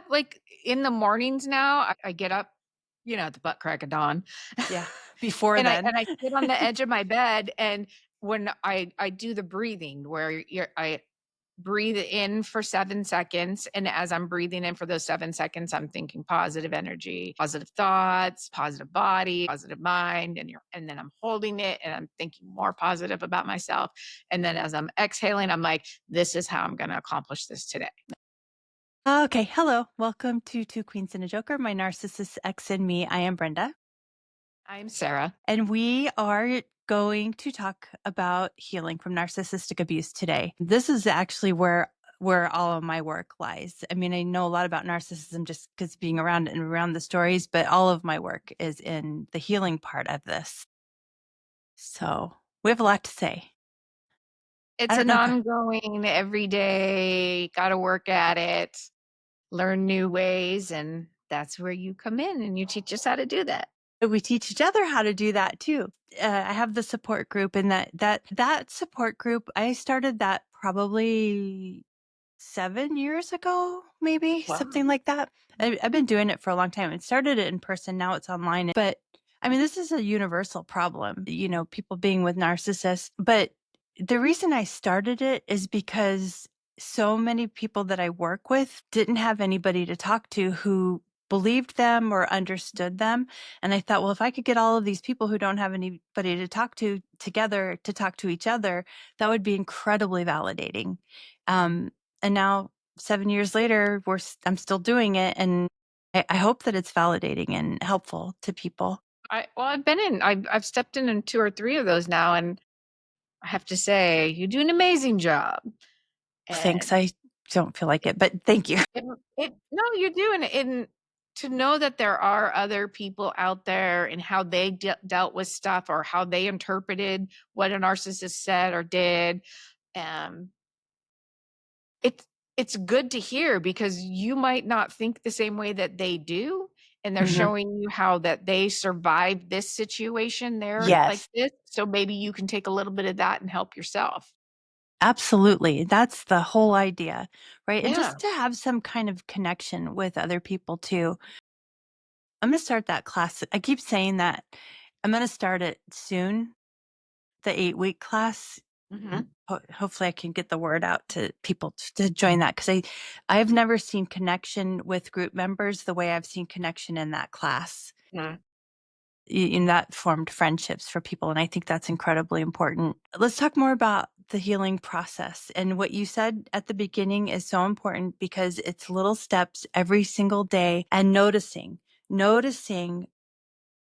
Like in the mornings now, I get up, at the butt crack of dawn. Yeah. Before And I then. and I sit on the edge of my bed, and when I do the breathing where I breathe in for 7 seconds, and as I'm breathing in for those 7 seconds, I'm thinking positive energy, positive thoughts, positive body, positive mind, and then I'm holding it, and I'm thinking more positive about myself, and then as I'm exhaling, I'm like, "This is how I'm gonna accomplish this today." Okay. Hello. Welcome to Two Queens and a Joker. My narcissist ex and me. I am Brenda. I'm Sarah. And we are going to talk about healing from narcissistic abuse today. This is actually where all of my work lies. I mean, I know a lot about narcissism just because being around it and around the stories, but all of my work is in the healing part of this. So we have a lot to say. I It's don't an know. ongoing, everyday, gotta work at it, learn new ways, and that's where you come in and you teach us how to do that. We teach each other how to do that too. I have the support group, and that support group, I started that probably 7 years ago, maybe Wow. something like that. I've been doing it for a long time. It started it in person, now it's online. But I mean, this is a universal problem, people being with narcissists. But the reason I started it is because so many people that I work with didn't have anybody to talk to who believed them or understood them. And I thought, well, if I could get all of these people who don't have anybody to talk to together to talk to each other, that would be incredibly validating. And now 7 years later, I'm still doing it, and I hope that it's validating and helpful to people. I've stepped in 2 or 3 of those now, and I have to say, you do an amazing job, Thanks, and I don't feel like it, but thank you. it no, you do, and to know that there are other people out there and how they dealt with stuff or how they interpreted what a narcissist said or did, um It's it's good to hear because you might not think the same way that they do, and they're Mhm. showing you how that they survived this situation there like Yes, this, so maybe you can take a little bit of that and help yourself. absolutely. That's the whole idea, right? And Yeah. just to have some kind of connection with other people too. I'm gonna start that class. I keep saying that. I'm gonna start it soon, the 8-week class. Mhm. Hopefully I can get the word out to people to join that, because I've never seen connection with group members the way I've seen connection in that class. Yeah. In that formed friendships for people, and I think that's incredibly important. Let's talk more about the healing process, and what you said at the beginning is so important because it's little steps every single day, and noticing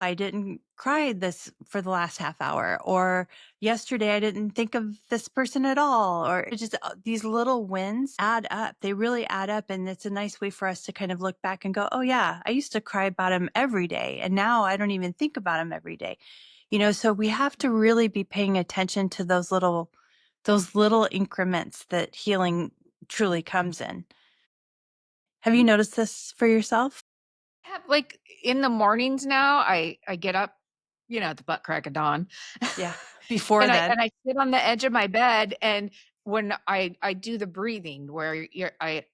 I didn't cry this for the last half hour, or yesterday I didn't think of this person at all, or it's just these little wins add up. They really add up. And it's a nice way for us to kind of look back and go, oh, yeah, I used to cry about him every day. And now I don't even think about him every day. So we have to really be paying attention to those little increments that healing truly comes in. Have you noticed this for yourself? Like, in the mornings now, I get up, at the butt crack of dawn. Yeah. Before And I then. and I sit on the edge of my bed, and when I do the breathing where I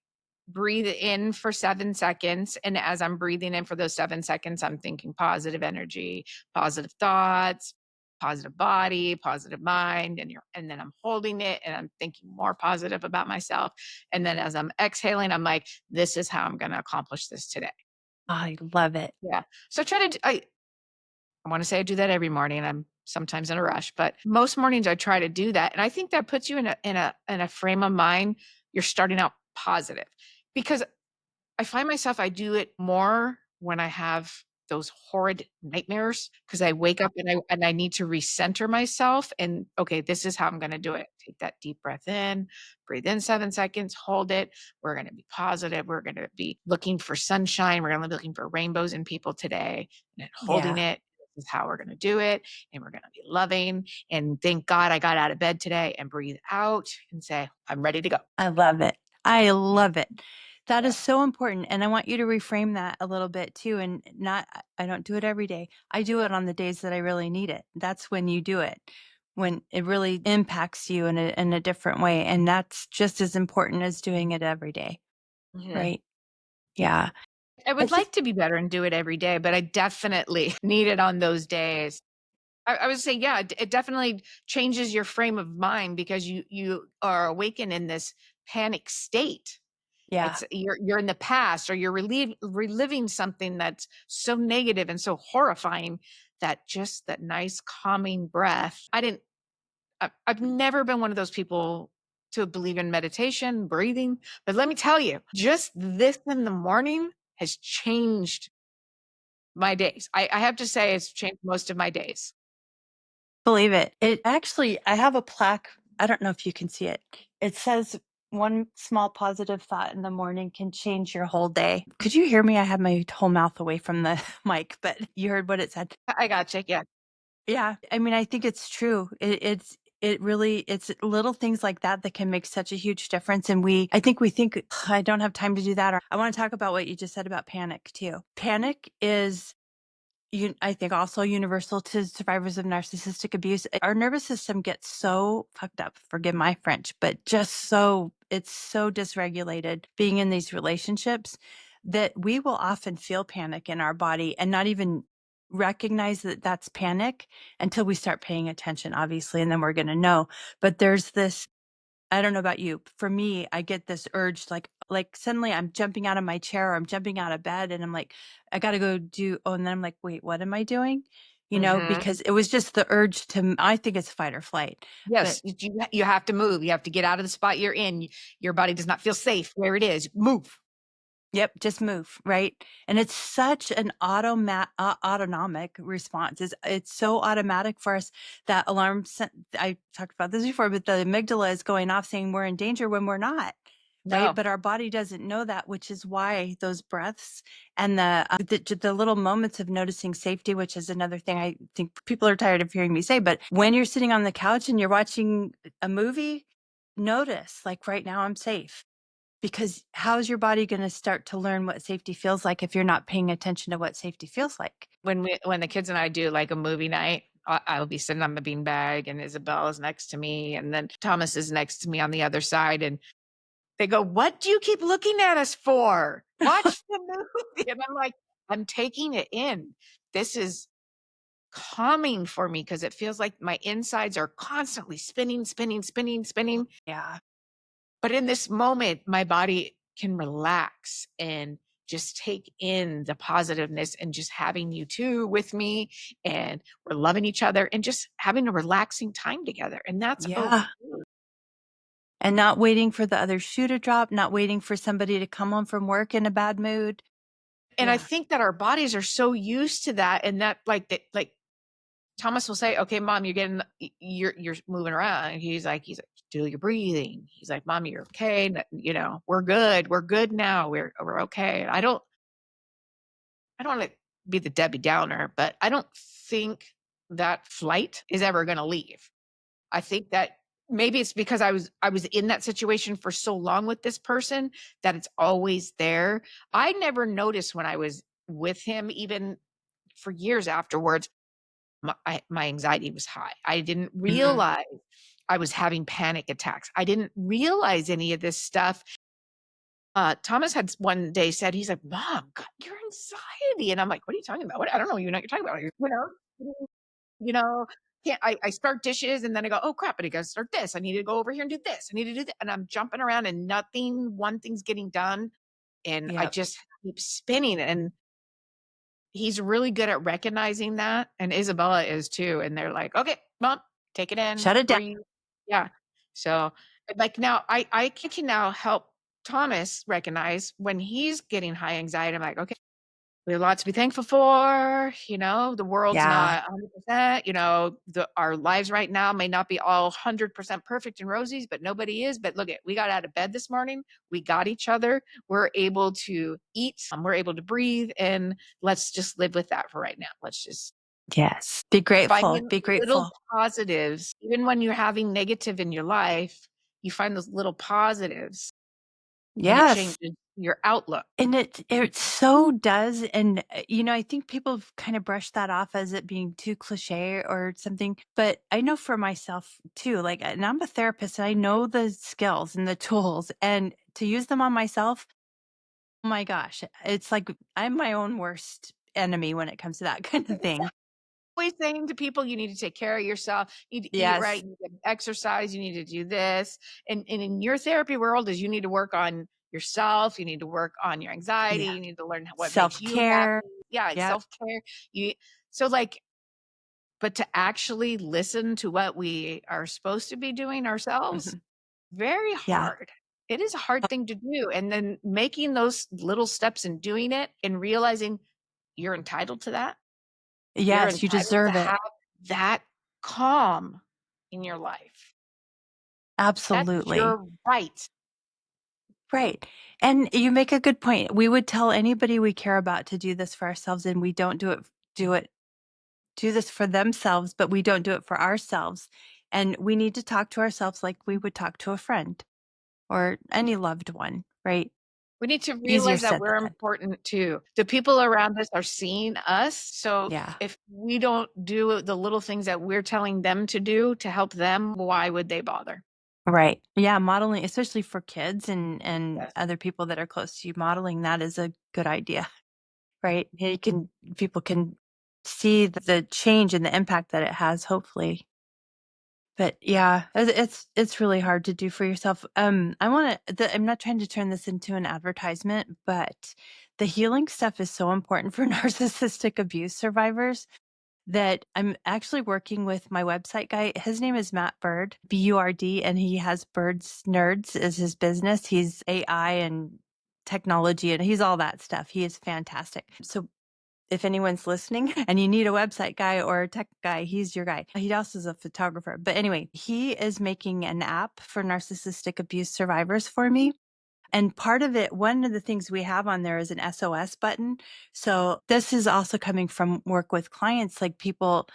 breathe in for 7 seconds, and as I'm breathing in for those 7 seconds, I'm thinking positive energy, positive thoughts, positive body, positive mind, and then I'm holding it, and I'm thinking more positive about myself, and then as I'm exhaling, I'm like, "This is how I'm gonna accomplish this today." I love it. Yeah. So I try to d I wanna say I do that every morning, I'm sometimes in a rush, but most mornings I try to do that, and I think that puts you in a frame of mind, you're starting out positive, because I find myself I do it more when I have those horrid nightmares because I wake up and I need to recenter myself and, "Okay, this is how I'm gonna do it." Take that deep breath in, breathe in 7 seconds, hold it. We're gonna be positive. We're gonna be looking for sunshine. We're gonna be looking for rainbows in people today, and then holding Yeah. it. This is how we're gonna do it, and we're gonna be loving, and thank God I got out of bed today, and breathe out and say, "I'm ready to go." I love it. I love it. That Yeah. is so important, and I want you to reframe that a little bit too, and not I don't do it every day. I do it on the days that I really need it. That's when you do it, when it really impacts you in a different way, and that's just as important as doing it every day, Mhm. right? Yeah. I I would just like to be better and do it every day, but I definitely need it on those days. I would say, yeah, it definitely changes your frame of mind because you are awakened in this panic state. yeah. You're in the past or you're reliving something that's so negative and so horrifying that just that nice calming breath. I've never been one of those people to believe in meditation, breathing, but let me tell you, just this in the morning has changed my days. I have to say it's changed most of my days. Believe it. It actually I have a plaque, I don't know if you can see it. It says, "One small positive thought in the morning can change your whole day." Could you hear me? I had my whole mouth away from the mic, but you heard what it said? I gotcha. Yeah. Yeah, I mean, I think it's true. It really it's little things like that that can make such a huge difference, and I think we think, "I don't have time to do that," or I wanna talk about what you just said about panic too. Panic is I think also universal to survivors of narcissistic abuse. Our nervous system gets so fucked up, forgive my French, but just it's so dysregulated being in these relationships that we will often feel panic in our body and not even recognize that that's panic until we start paying attention, obviously, and then we're going to know. But there's this, I don't know about you. For me, I get this urge like suddenly I'm jumping out of my chair or I'm jumping out of bed and I'm like, I gotta go do and then I'm like, wait, what am I doing? Mhm. Because it was just the urge I think it's fight or flight. But Yes, you have to move. You have to get out of the spot you're in. Your body does not feel safe where it is. Move. yep, just move, right? And it's such an autonomic response. It's so automatic for us that I talked about this before, but the amygdala is going off saying we're in danger when we're not, right? No. But our body doesn't know that, which is why those breaths and the little moments of noticing safety, which is another thing I think people are tired of hearing me say. But when you're sitting on the couch and you're watching a movie, notice like right now I'm safe, because how's your body gonna start to learn what safety feels like if you're not paying attention to what safety feels like? When the kids and I do like a movie night, I'll be sitting on the beanbag and Isabel is next to me and then Thomas is next to me on the other side and they go, "What do you keep looking at us for? Watch the movie." And I'm like, "I'm taking it in. This is calming for me because it feels like my insides are constantly spinning, spinning, spinning, spinning. Yeah. But in this moment, my body can relax and just take in the positiveness and just having you two with me and we're loving each other and just having a relaxing time together. And that's okay. Yeah. And not waiting for the other shoe to drop, not waiting for somebody to come home from work in a bad mood. And I Yeah. think that our bodies are so used to that and that like Thomas will say, "Okay, mom, you're moving around." And he's like, "Do your breathing." He's like, "Mom, you're okay. We're good. We're good now. We're okay." I don't want to be the Debbie Downer, but I don't think that flight is ever going to leave. I think that maybe it's because I was in that situation for so long with this person that it's always there. I never noticed when I was with him, even for years afterwards, my anxiety was high. I didn't Mhm. realize I was having panic attacks. I didn't realize any of this stuff. Thomas had one day said, he's like, "Mom, cut your anxiety." And I'm like, "What are you talking about? What? I don't know what you're talking about." You know, can't I start dishes and then I go, "Oh crap, I gotta start this. I need to go over here and do this. I need to do that." And I'm jumping around and one thing's getting done. And I Yep. just keep spinning. And he's really good at recognizing that. And Isabella is too. And they're like, "Okay, mom, take it in, Shut it down. breathe." Yeah. So like now I can now help Thomas recognize when he's getting high anxiety. I'm like, "Okay, we have a lot to be thankful for. The world's Yeah. not 100%. Our lives right now may not be all 100% perfect and roses, but nobody is. But look at, we got out of bed this morning. We got each other. We're able to eat. We're able to breathe. And let's just live with that for right now. Let's just Yes. Be grateful. finding Be little grateful. positives. Even when you're having negative in your life, you find those little positives and it Yes. changes your outlook. And it so does, and, I think people have kinda brushed that off as it being too cliche or something, but I know for myself too, like, and I'm a therapist, and I know the skills and the tools, and to use them on myself, Oh my gosh, it's like I'm my own worst enemy when it comes to that kind of thing. Always saying to people, "You need to take care of yourself. You need to eat right, Yes. you need to exercise, you need to do this." And in your therapy world is you need to work on yourself, you need to work on your anxiety, Yeah. you need to learn what makes you Self-care. happy. Yeah, it's Yep. self-care. You so, like but to actually listen to what we are supposed to be doing ourselves, Mhm. very Yeah. hard. It is a hard thing to do, and then making those little steps and doing it and realizing you're entitled to that. You're Yes, you entitled to deserve it. have that calm in your life. That's Absolutely. your right. Right. And you make a good point. We would tell anybody we care about to do this for ourselves, and we don't do this for themselves, but we don't do it for ourselves. And we need to talk to ourselves like we would talk to a friend or any loved one, right? We need to Easier realize that said than we're done. important too. The people around us are seeing us, so Yeah. if we don't do the little things that we're telling them to do to help them, why would they bother? Right. Yeah, modeling, especially for kids and Yes. other people that are close to you, modeling that is a good idea, right? Yeah, you can people can see the change and the impact that it has, hopefully. But yeah, it's really hard to do for yourself. I want to. I'm not trying to turn this into an advertisement, but the healing stuff is so important for narcissistic abuse survivors that I'm actually working with my website guy. His name is Matt Bird, Bud, and he has Bird's Nerds as his business. He's AI and technology, and he's all that stuff. He is fantastic. So if anyone's listening and you need a website guy or a tech guy, he's your guy. He also is a photographer. But anyway, he is making an app for narcissistic abuse survivors for me. And part of it, one of the things we have on there is an SOS button. So this is also coming from work with clients, like people.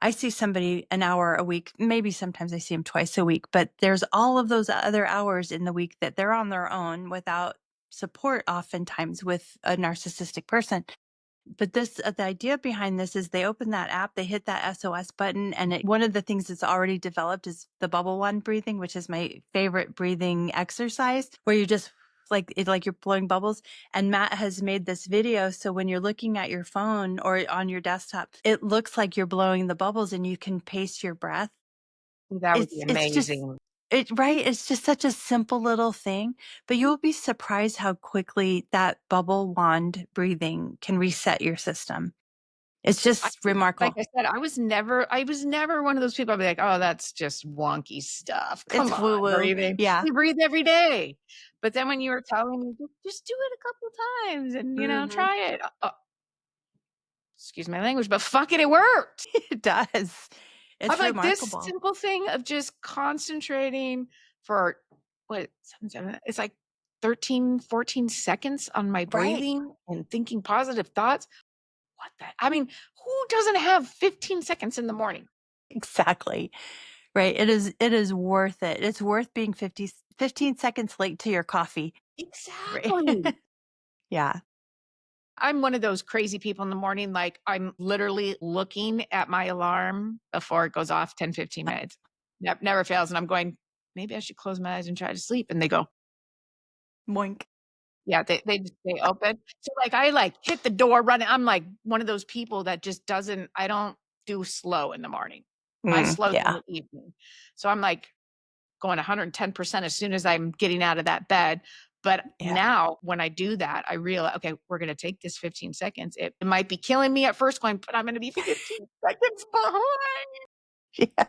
I see somebody an hour a week, maybe sometimes I see them twice a week, but there's all of those other hours in the week that they're on their own without support, oftentimes with a narcissistic person. But the idea behind this is they open that app, they hit that SOS button, and one of the things that's already developed is the bubble one breathing, which is my favorite breathing exercise, where you just like you're blowing bubbles. And Matt has made this video, so when you're looking at your phone or on your desktop, it looks like you're blowing the bubbles, and you can pace your breath. That would be It's just amazing. it right, it's just such a simple little thing, but you'll be surprised how quickly that bubble wand breathing can reset your system. It's I just just like remarkable. I said, I was never one of those people I'd be like, "Oh, that's just wonky stuff. Come It's on, woo-woo. breathing. Yeah. We breathe every day." But then when you were telling me, Just do it a couple times and, Mhm. try it." Excuse my language, but fuck it, it worked. It does. I'm It's like, this remarkable. simple thing of just concentrating for what, 7, 7 it's like 13, 14 seconds on my Right. breathing and thinking positive thoughts. What the I mean, who doesn't have 15 seconds in the morning? Exactly. Right. It is worth it. It's worth being 15 seconds late to your coffee. Right. Exactly. Yeah. I'm one of those crazy people in the morning, like, I'm literally looking at my alarm before it goes off 10, 15 minutes. Never fails, and I'm going, "Maybe I should close my eyes and try to sleep," and they go, Moink. yeah, they just stay open. So, like, I, like, hit the door running. I'm, like, one of those people that just doesn't I don't do slow in the morning. My slow's in Yeah. the evening. So I'm, like, going 110% as soon as I'm getting out of that bed. But Yeah. now when I do that, I realize, okay, we're going to take this 15 seconds. It might be killing me at first going, but I'm going to be 15 seconds behind. Yeah.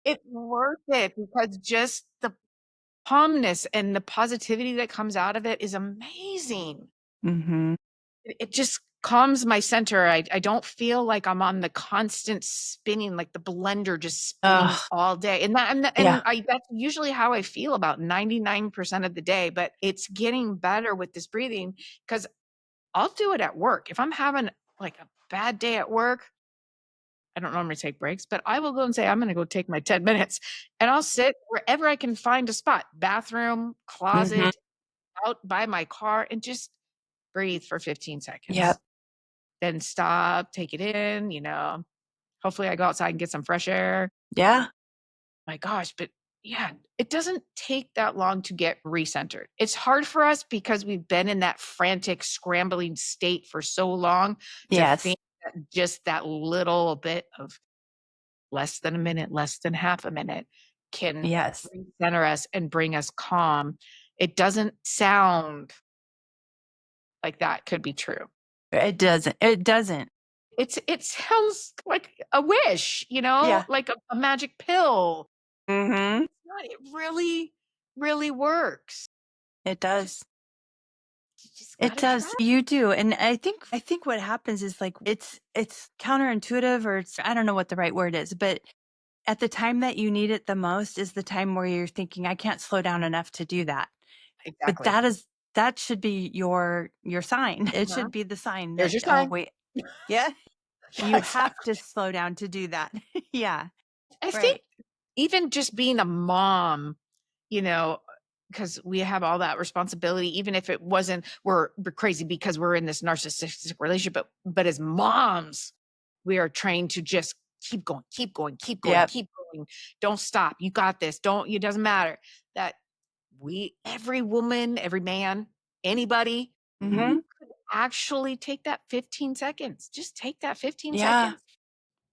It's worth it because just the calmness and the positivity that comes out of it is amazing. Mhm. It just calms my center. I don't feel like I'm on the constant spinning, like the blender just spinning Ugh. all day. Yeah. That's usually how I feel about 99% of the day, but it's getting better with this breathing because 'cause I'll do it at work. If I'm having like a bad day at work, I don't normally take breaks, but I will go and say, I'm gonna go take my 10 minutes and I'll sit wherever I can find a spot, bathroom, Mhm. closet, out by my car, and just breathe for 15 seconds. Yep. Then stop, take it in. Hopefully I go outside and get some fresh air. Yeah. My gosh, but Yeah, it doesn't take that long to get recentered. It's hard for us because we've been in that frantic, scrambling state for so long to Yes. think that just that little bit of less than a minute, less than half a minute can Yes. recenter us and bring us calm. It doesn't sound like that could be true. It doesn't. It doesn't. It sounds like a wish, Yeah. like a magic pill. Mhm. It's not, it really, really works. It Just does. you just It gotta try. does. You do. And I think what happens is like it's counterintuitive or it's I don't know what the right word is, but at the time that you need it the most is the time where you're thinking I can't slow down enough to do that. But Exactly. that should be your sign. It Uh-huh. should be the sign Here's that your oh sign. wait. Yeah. Yeah, You have exactly. to slow down to do that. Yeah. I think Right. even just being a mom, you know, because we have all that responsibility, even if it wasn't we're crazy because we're in this narcissistic relationship, but as moms, we are trained to just keep going, keep going, keep going, Yep. keep going. Don't stop. You got this. Don't it doesn't matter. That we every woman, every man, anybody Mhm. actually take that 15 seconds. Just take that 15 Yeah. seconds.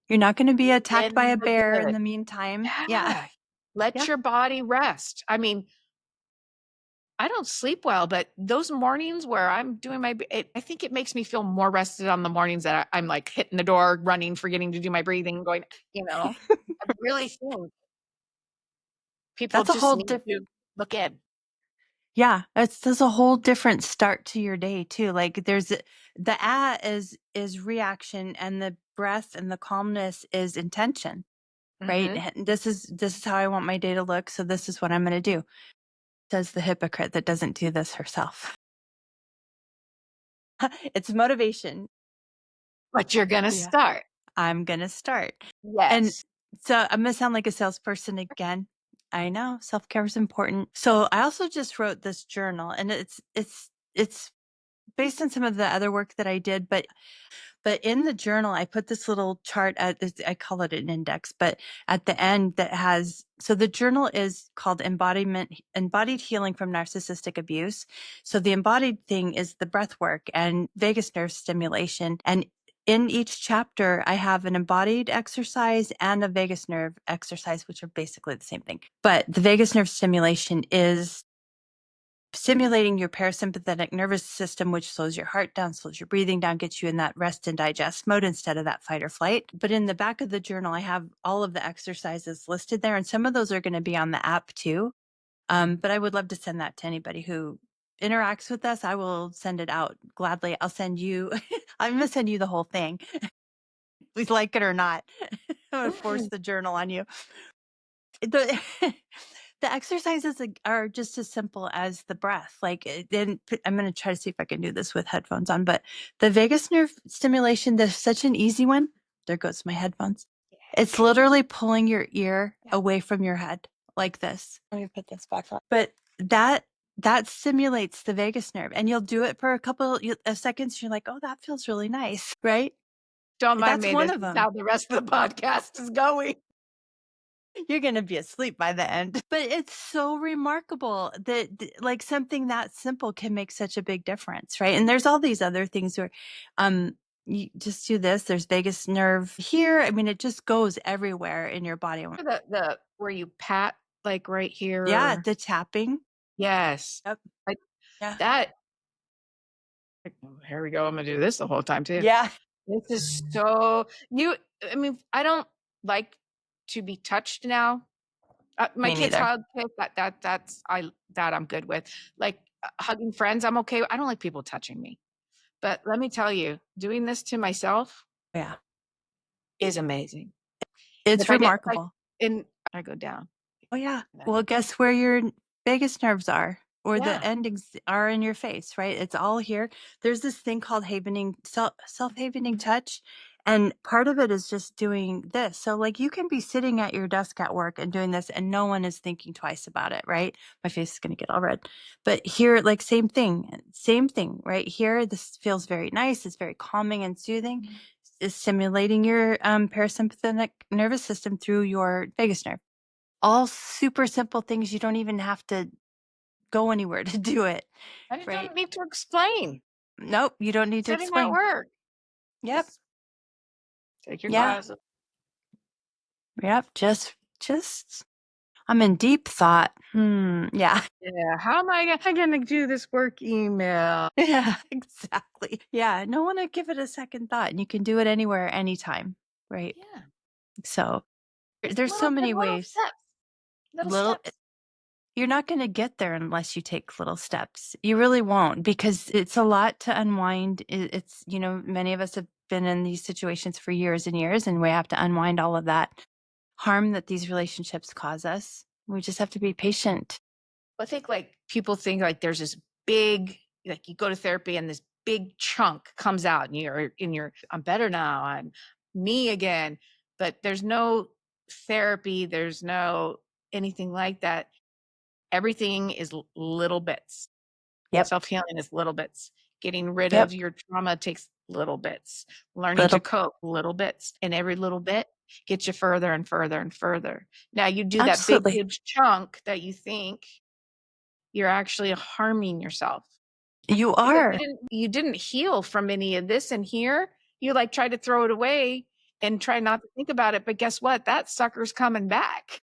You're not going to be attacked by Then a we're bear in good. the meantime. Yeah. Yeah. Let Yeah. your body rest. I mean, I don't sleep well, but those mornings where I'm doing I think it makes me feel more rested on the mornings that I'm like hitting the door, running, forgetting to do my breathing, going, I really think people That's a just whole need to look in. Yeah, there's a whole different start to your day too. Like the is reaction and the breath and the calmness is intention, right? Mhm. And this is how I want my day to look, so this is what I'm going to do. Says the hypocrite that doesn't do this herself. It's motivation. But you're gonna Yeah. start. I'm going to start. And Yes. so I'm going to sound like a salesperson again. I know self-care is important. So I also just wrote this journal and it's based on some of the other work that I did, but in the journal, I put this little chart at this, I call it an index, but at the end that has, so the journal is called Embodied Healing from Narcissistic Abuse. So the embodied thing is the breath work and vagus nerve stimulation. And in each chapter, I have an embodied exercise and a vagus nerve exercise, which are basically the same thing. But the vagus nerve stimulation is stimulating your parasympathetic nervous system, which slows your heart down, slows your breathing down, gets you in that rest and digest mode instead of that fight or flight. But in the back of the journal, I have all of the exercises listed there, and some of those are going to be on the app too. But I would love to send that to anybody who interacts with us. I will send it out gladly. I'll send you, I'm going to send you the whole thing, please like it or not. I'm going to force the journal on you. The the exercises are just as simple as the breath. Like, then I'm going to try to see if I can do this with headphones on, but the vagus nerve stimulation, there's such an easy one. There goes my headphones. It's literally pulling your ear away from your head like this. Let me put this back on. But that stimulates the vagus nerve and you'll do it for a couple of seconds. You're like, oh, that feels really nice. Right. Don't mind That's me. one This of is them. how the rest of the podcast is going. You're gonna be asleep by the end. But it's so remarkable that like something that simple can make such a big difference, right? And there's all these other things where you just do this. There's vagus nerve here. I mean, it just goes everywhere in your body. The where you pat like right Yeah, here. the tapping. Yes. Yep. Like Yeah. that. Here we go. I'm gonna do this the whole time too. Yeah. This is so I mean, I don't like to be touched now. My Me kids neither. hug, kiss, that I'm good with. Like, hugging friends, I'm okay. I don't like people touching me. But let me tell you, doing this to myself Yeah. is amazing. And It's remarkable. I go down. Oh, yeah. Then Well, guess where your vagus nerves are or the yeah. endings are in your face, right? It's all here. There's this thing called self-havening touch. And part of it is just doing this. So, like, you can be sitting at your desk at work and doing this, and no one is thinking twice about it, right? My face is going to get all red. But here, like, same thing, right? Here, this feels very nice. It's very calming and soothing. It's stimulating your parasympathetic nervous system through your vagus nerve. All super simple things, you don't even have to go anywhere to do it, And you right? don't need to explain. Nope, you don't need to Sitting at explain. work, Yep, just take your yeah, glasses. yep, just I'm in deep thought. Yeah. Yeah, how am I gonna do this work email? Yeah, exactly. Yeah, no one to give it a second thought, and you can do it anywhere, anytime, right? Yeah, So, there's so many little ways. steps, little Little steps. You're not gonna get there unless you take little steps. You really won't because it's a lot to unwind. It's, many of us have been in these situations for years and years, and we have to unwind all of that harm that these relationships cause us. We just have to be patient. I think, like, people think, like, there's this big, like, you go to therapy and this big chunk comes out and you're, "I'm better now, I'm me again." But there's no therapy, there's no anything like that. Everything is little bits. Yep, Self-healing is little bits. Getting rid of yep. your trauma takes little bits. Learning to Little cope, little bits. And every little bit gets you further and further and further. Now you do that big, Absolutely. huge chunk that you think you're actually harming yourself You because are. you didn't heal from any of this in here. You, like, try to throw it away and try not to think about it, but guess what? That sucker's coming back,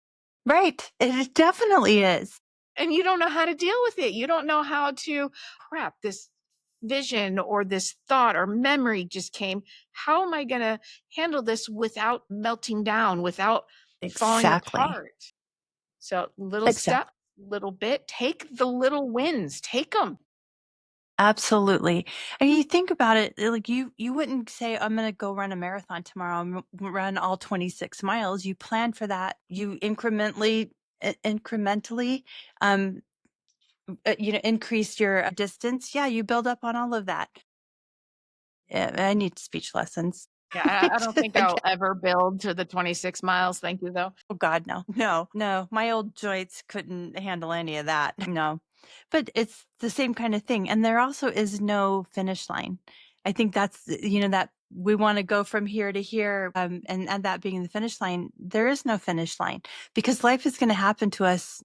Right. It definitely is. and you don't know how to deal with it. You don't know how to, "Crap, this vision or this thought or memory just came. How am I gonna handle this without melting down, without falling Exactly. apart?" So, little step, Exactly. little bit, take the little wins, take them. Absolutely. And you think about it, like you wouldn't say, I'm gonna go run a marathon tomorrow, run all 26 miles. You plan for that. You incrementally um increase your distance. Yeah, you build up on all of that. Yeah, I need speech lessons. Yeah, I don't think I I'll get- ever build to the 26 miles, thank you, though. oh God, no. No, no. My old joints couldn't handle any of that. No. But it's the same kind of thing. And there also is no finish line. I think that's, that we want to go from here to here, and that being the finish line. There is no finish line because life is going to happen to us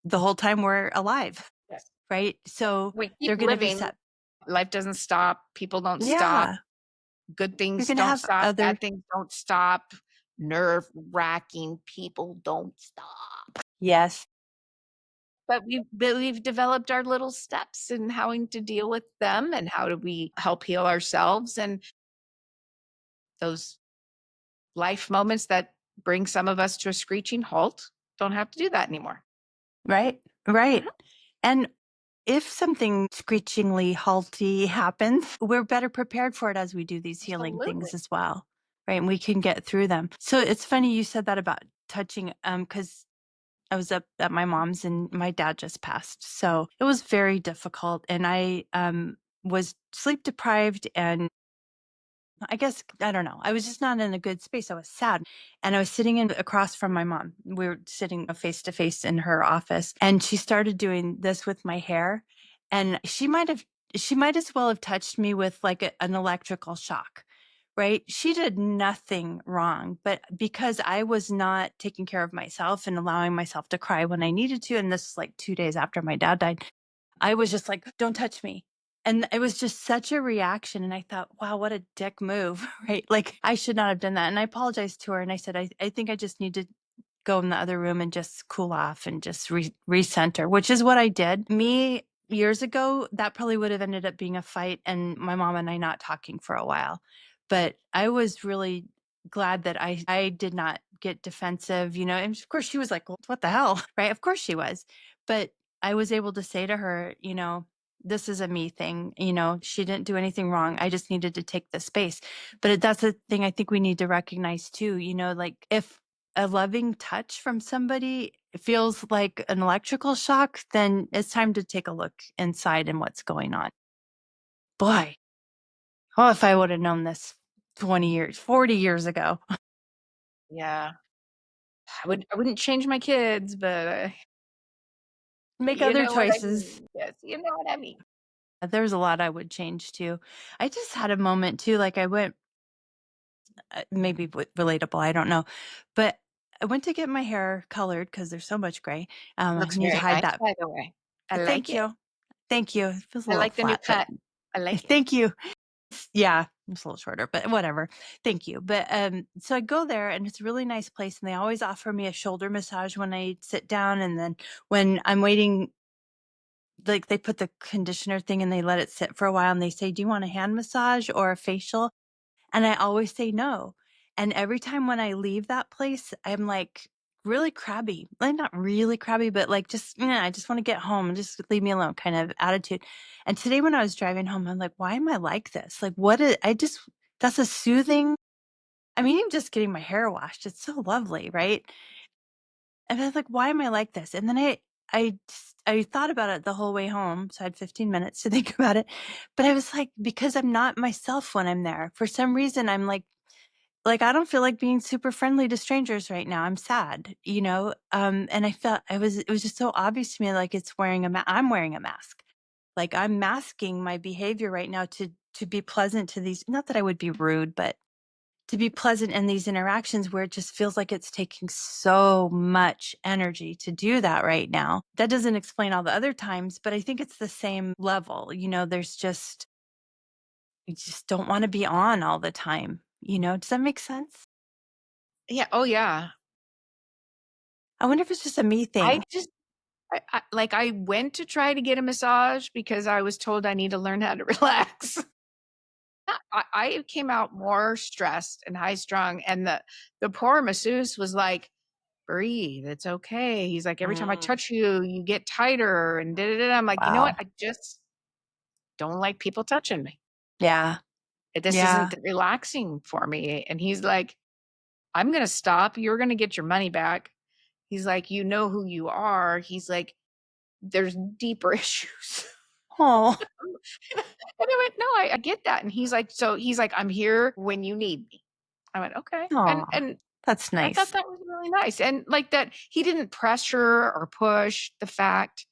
the whole time we're alive, Yes. right? So We keep they're going to be living, set. life doesn't stop, people don't stop, Yeah. good You're things going to don't have stop, other, bad things don't stop, nerve-wracking people don't stop. yes, But we've developed our little steps in how to deal with them and how do we help heal ourselves, and those life moments that bring some of us to a screeching halt don't have to do that anymore. right? Right. Mhm. And if something screechingly halty happens, we're better prepared for it as we do these healing things Absolutely. as well, right? And we can get through them. So it's funny you said that about touching, because I was up at my mom's and my dad just passed. So it was very difficult. And I was sleep deprived and I guess I don't know. I was just not in a good space. I was sad, and I was sitting in across from my mom. We were sitting face to face in her office, and she started doing this with my hair, and she might as well have touched me with like an electrical shock. Right? She did nothing wrong, but because I was not taking care of myself and allowing myself to cry when I needed to, and this is like 2 days after my dad died, I was just like, "Don't touch me." And it was just such a reaction, and I thought, "Wow, what a dick move," right? Like, I should not have done that, and I apologized to her, and I said, "I think I just need to go in the other room and just cool off and just recenter," which is what I did. Me, years ago, that probably would have ended up being a fight and my mom and I not talking for a while. But I was really glad that I did not get defensive, and of course she was like, "Well, what the hell?" Right? Of course she was. But I was able to say to her, this is a me thing. She didn't do anything wrong. I just needed to take the space. But that's the thing I think we need to recognize too. Like if a loving touch from somebody feels like an electrical shock, then it's time to take a look inside and what's going on. Boy, oh, if I would have known this 20 years, 40 years ago. Yeah. I wouldn't change my kids, but, Make you other know what I choices. mean. Yes, you know what I mean. There's a lot I would change too. I just had a moment too, like I went, maybe relatable, I don't know. But I went to get my hair colored because there's so much gray. I Looks need to very hide nice, that. by the way. I like Thank it. you. Thank you. It feels a I little like the new flat, but cut. I like it. thank you. Yeah, it's a little shorter, but whatever. Thank you. But so I go there and it's a really nice place and they always offer me a shoulder massage when I sit down and then when I'm waiting, like they put the conditioner thing and they let it sit for a while and they say, "Do you want a hand massage or a facial?" And I always say no. And every time when I leave that place, I'm like really crabby. Like not really crabby, but like just, yeah, I just want to get home and just leave me alone kind of attitude. And today when I was driving home, I'm like, why am I like this? Like what is I just that's a soothing. I mean, even just getting my hair washed, it's so lovely, right? And I was like, why am I like this? And then I thought about it the whole way home. So I had 15 minutes to think about it. But I was like, because I'm not myself when I'm there. For some reason, I'm like, I don't feel like being super friendly to strangers right now. I'm sad, you know? And I felt it was just so obvious to me, like it's I'm wearing a mask. Like I'm masking my behavior right now to be pleasant to these, not that I would be rude, but to be pleasant in these interactions where it just feels like it's taking so much energy to do that right now. That doesn't explain all the other times, but I think it's the same level. You know, you just don't want to be on all the time. You know, does that make sense? Yeah, oh, yeah. I wonder if it's just a me I thing. just I went to try to get a massage because I was told I need to learn how to relax. I came out more stressed and high strung, and the poor masseuse was like, "Breathe, it's okay." He's like, "Every time I Mm, touch you, you get tighter and da da da." I'm like, "You know what? wow. I just don't like people touching me. Yeah. This Yeah. isn't relaxing for me." And he's like, "I'm gonna stop. You're gonna get your money back." He's like, "You know who you are." He's like, "There's deeper issues." Oh, And I went, "No, I get that." And he's like, "I'm here when you need me." I went, "Okay." oh, And that's I thought nice. that was really nice. And like that he didn't pressure or push the fact.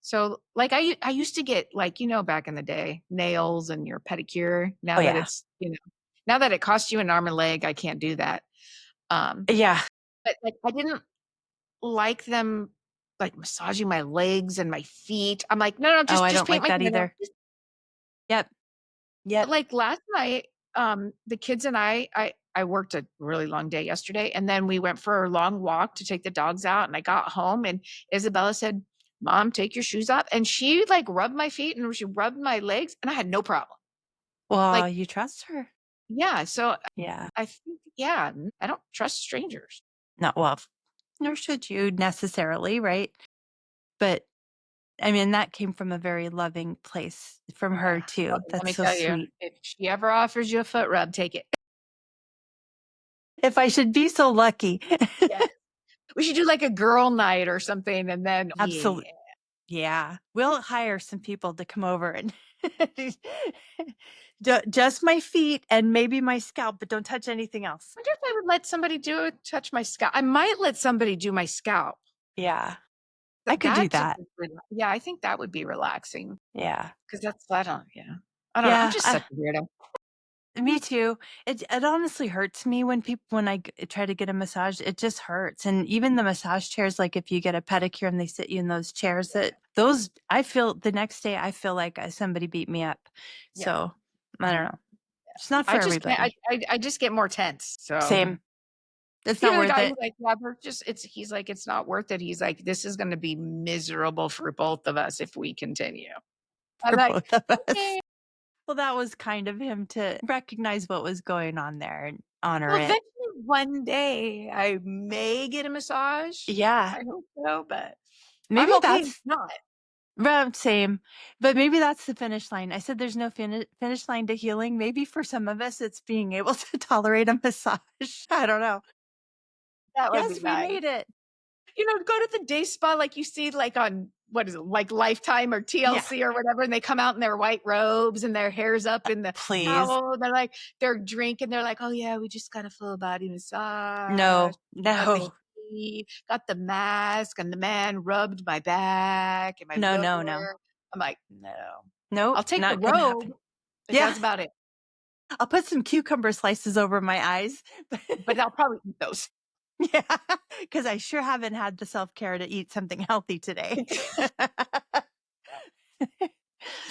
So like I used to get like, back in the day, nails and your pedicure. Oh, Now that yeah. now that it costs you an arm and leg, I can't do that. Um, Yeah. but like I didn't like them like massaging my legs and my feet. I'm like, "No, no, Oh, I just don't paint like my that fingernails." either. Yep. Yep. Like last night, the kids and I worked a really long day yesterday, and then we went for a long walk to take the dogs out, and I got home and Isabella said, "Mom, take your shoes off." And she like rubbed my feet and she rubbed my legs, and I had no problem. Well, Like, you trust her. yeah, so Yeah. I think, yeah, I don't trust strangers. Not well, nor should you necessarily, right? But I mean, that came from a very loving place from her Yeah. Well, too. let That's me so tell you, sweet. if she ever offers you a foot rub, take it. If I should be so lucky. Yeah. We should do like a girl night or something, and then Absolutely. yeah. Yeah. We'll hire some people to come over and just my feet and maybe my scalp, but don't touch anything else. Wonder if I would let somebody touch my scalp. I might let somebody do my scalp. Yeah. I That could do that just that. is yeah, I think that would be relaxing Yeah. because that's I don't yeah. I don't know, I'm Yeah. just such a weirdo. Me too. It honestly hurts me when try to get a massage, it just hurts, and even the massage chairs, like, if you get a pedicure and they sit you in those chairs that those I feel the next day, I feel like, somebody beat me up. Yeah, So, I don't know. yeah. It's not for I just can't everybody. I just get more tense, so Same. It's not even the worth guy it. who's like, "Yeah, we're just" he's like, "It's not worth it." He's like, "This is gonna be miserable for both of us if we continue." I'm For like, both of us. "Okay." Well, that was kind of him to recognize what was going on there and honor Well, it. eventually one day I may get a massage. Yeah. I hope so, but I'm Maybe okay if that's not. Well, same, but maybe that's the finish line. I said there's no finish line to healing. Maybe for some of us, it's being able to tolerate a massage. I don't know. That would be Yes, we nice. made it. Go to the day spa like you see like on what is it, like Lifetime or Yeah, TLC or whatever, and they come out in their white robes and their hair's up in the please. towel. They're drinking. They're like, "Oh yeah, we just got a full body massage. No, Got the no, heat, got the mask, and the man rubbed my back and my no, no, no, lower." I'm like, "No, nope, I'll take the not gonna robe, happen. but Yeah, that's about it." I'll put some cucumber slices over my eyes. But I'll probably eat those. Yeah, because I sure haven't had the self-care to eat something healthy today.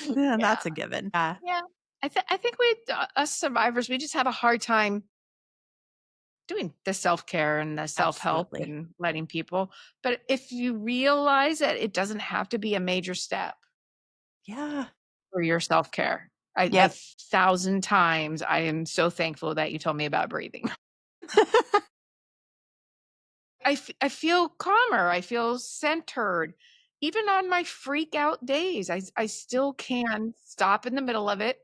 Yeah, Yeah. that's a given. Yeah, Yeah. I think we us survivors, we just have a hard time doing the self-care and the self-help absolutely. and letting people. But if you realize that it doesn't have to be a major step Yeah. for your self-care. A Yep. thousand times I am so thankful that you told me about breathing. I feel calmer, I feel centered. Even on my freak out days, I still can stop in the middle of it,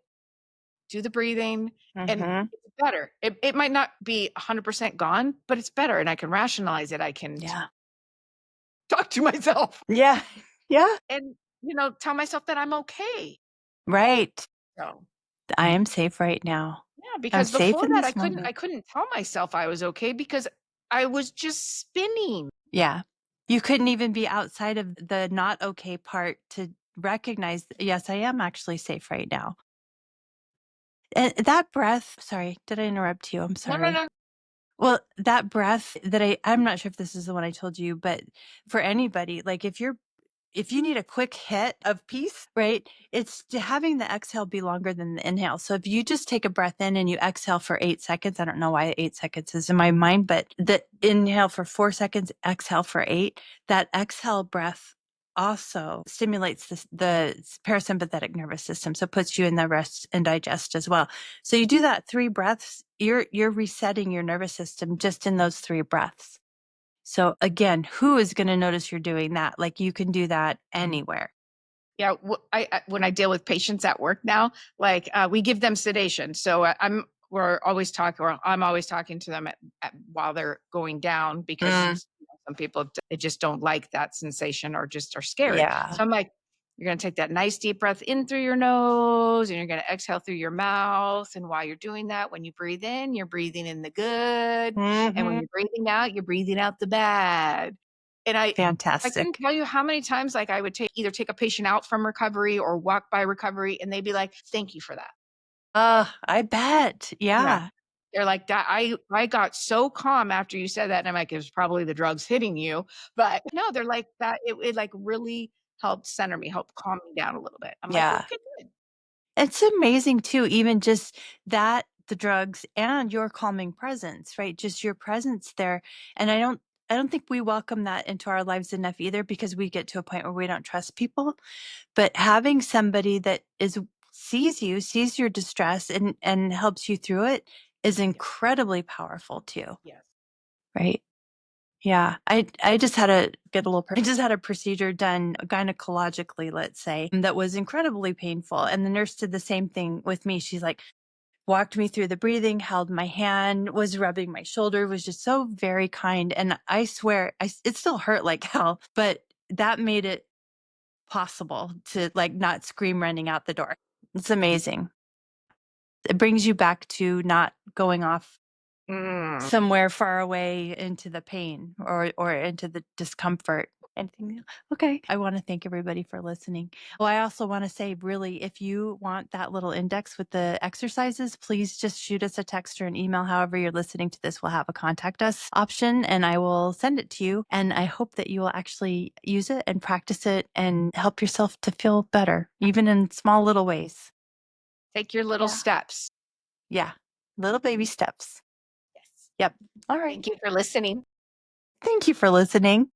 do the breathing, and Mhm. it's better. It might not be 100% gone, but it's better, and I can rationalize it. I can Yeah. talk to myself Yeah. Yeah. and, tell myself that I'm okay. Right. So, I am safe right now. yeah, I'm because safe before in that, I this couldn't moment. I couldn't tell myself I was okay because I was just spinning. Yeah. You couldn't even be outside of the not okay part to recognize, yes, I am actually safe right now. And that breath, sorry, did I interrupt you? I'm No, no, sorry. no. Well, that breath that I'm not sure if this is the one I told you, but for anybody, like if you need a quick hit of peace, right? It's having the exhale be longer than the inhale. So if you just take a breath in and you exhale for 8 seconds, I don't know why 8 seconds is in my mind, but the inhale for 4 seconds, exhale for eight, that exhale breath also stimulates the parasympathetic nervous system. So it puts you in the rest and digest as well. So you do that 3 breaths, you're resetting your nervous system just in those 3 breaths. So again, who is going to notice you're doing that? Like you can do that anywhere. Yeah, I when I deal with patients at work now, like, we give them sedation. So, I'm always talking to them while they're going down because Mm, some people they just don't like that sensation or just are scared. yeah. So I'm like, you're gonna take that nice deep breath in through your nose and you're gonna exhale through your mouth. And while you're doing that, when you breathe in, you're breathing in the good. And when Hmm. you're breathing out, you're breathing out the bad. And I couldn't Fantastic. tell you how many times, like, I would either take a patient out from recovery or walk by recovery, and they'd be like, "Thank you for that." I bet. Yeah. Yeah. They're like, "That I got so calm after you said that," and I'm like, "It was probably the drugs hitting you." But no, they're like, "That it, like, really helped center me, helped calm me down a little bit." I'm like, Yeah. "Okay, good." It's amazing too, even just that, the drugs and your calming presence, right? Just your presence there. And I don't think we welcome that into our lives enough either because we get to a point where we don't trust people. But having somebody that is sees you, sees your distress and helps you through it is Yeah. incredibly powerful too, Yes. right? Yeah. I just had a get a little I just had a procedure done gynecologically, let's say, that was incredibly painful. And the nurse did the same thing with me. She's like walked me through the breathing, held my hand, was rubbing my shoulder, was just so very kind. And I swear it still hurt like hell, but that made it possible to like not scream running out the door. It's amazing. It brings you back to not going off Mm. somewhere far away into the pain or into the discomfort. Anything else? Okay. I want to thank everybody for listening. Well, I also want to say, really, if you want that little index with the exercises, please just shoot us a text or an email. However, you're listening to this, we'll have a contact us option and I will send it to you. And I hope that you will actually use it and practice it and help yourself to feel better, even in small little ways. Take your little Yeah. steps. Yeah. Little baby steps. Yes. Yep. All right. Thank you for listening. Thank you for listening.